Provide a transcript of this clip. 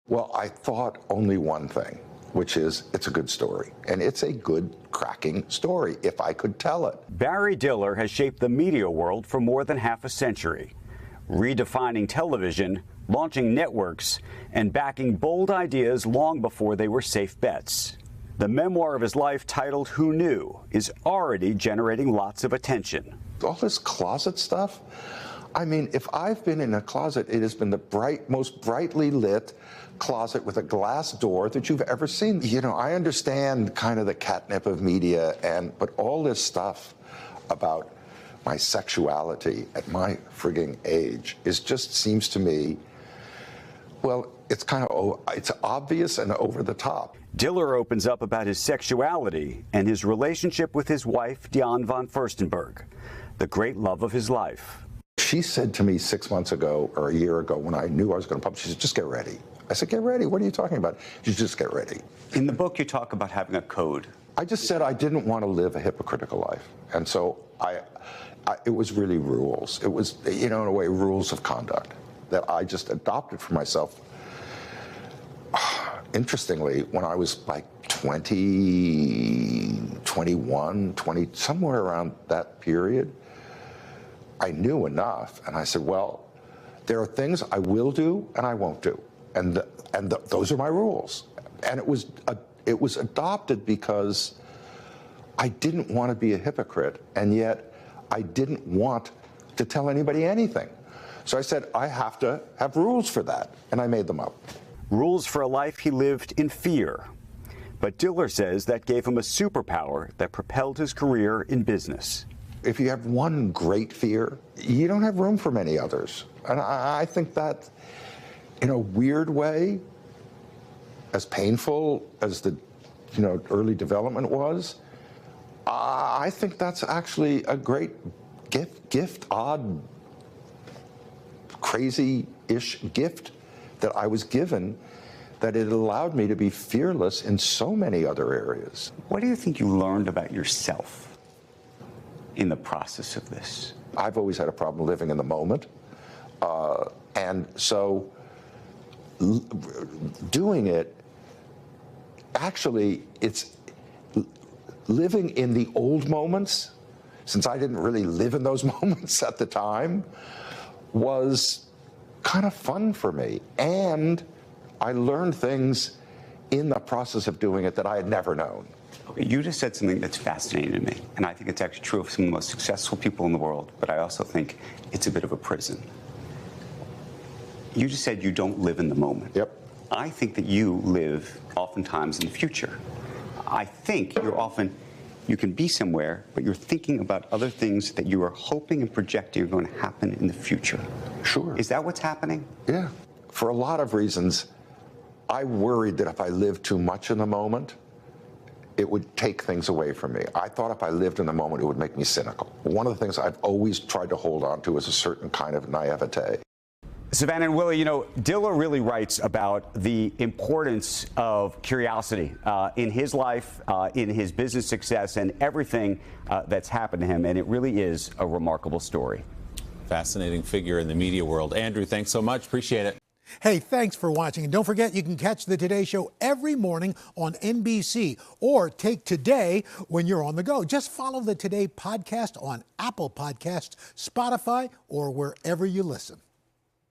Well, I thought only one thing, which is it's a good story. And it's a good, cracking story, if I could tell it. Barry Diller has shaped the media world for more than half a century, redefining television, launching networks, and backing bold ideas long before they were safe bets. The memoir of his life, titled Who Knew, is already generating lots of attention. All this closet stuff, I mean, if I've been in a closet, it has been the most brightly lit closet with a glass door that you've ever seen. You know, I understand kind of the catnip of media, but all this stuff about my sexuality at my frigging age just seems to me, well, it's obvious and over the top. Diller opens up about his sexuality and his relationship with his wife, Diane von Furstenberg, the great love of his life. She said to me 6 months ago or a year ago when I knew I was going to publish, she said, just get ready. I said, get ready? What are you talking about? She said, just get ready. In the book, you talk about having a code. I just said I didn't want to live a hypocritical life. And so it was really rules. It was, you know, in a way, rules of conduct that I just adopted for myself. Interestingly, when I was like 20, 21, 20, somewhere around that period, I knew enough. And I said, well, there are things I will do and I won't do. And those are my rules. And it was adopted because I didn't want to be a hypocrite, and yet I didn't want to tell anybody anything. So I said, I have to have rules for that, and I made them up. Rules for a life he lived in fear. But Diller says that gave him a superpower that propelled his career in business. If you have one great fear, you don't have room for many others. And I think that, in a weird way, as painful as the early development was, I think that's actually a great gift, odd, crazy-ish gift that I was given, that it allowed me to be fearless in so many other areas. What do you think you learned about yourself in the process of this? I've always had a problem living in the moment. And so doing it, actually, it's living in the old moments, since I didn't really live in those moments at the time, was kind of fun for me. And I learned things in the process of doing it that I had never known. Okay, you just said something that's fascinating to me, and I think it's actually true of some of the most successful people in the world, but I also think it's a bit of a prison. You just said you don't live in the moment. Yep. I think that you live oftentimes in the future. I think you can be somewhere, but you're thinking about other things that you are hoping and projecting are going to happen in the future. Sure. Is that what's happening? Yeah. For a lot of reasons, I worried that if I lived too much in the moment, it would take things away from me. I thought if I lived in the moment, it would make me cynical. One of the things I've always tried to hold on to is a certain kind of naivete. Savannah and Willie, Diller really writes about the importance of curiosity in his life, in his business success, and everything that's happened to him. And it really is a remarkable story. Fascinating figure in the media world. Andrew, thanks so much. Appreciate it. Hey, thanks for watching. And don't forget, you can catch the Today Show every morning on NBC, or take Today when you're on the go. Just follow the Today podcast on Apple Podcasts, Spotify, or wherever you listen.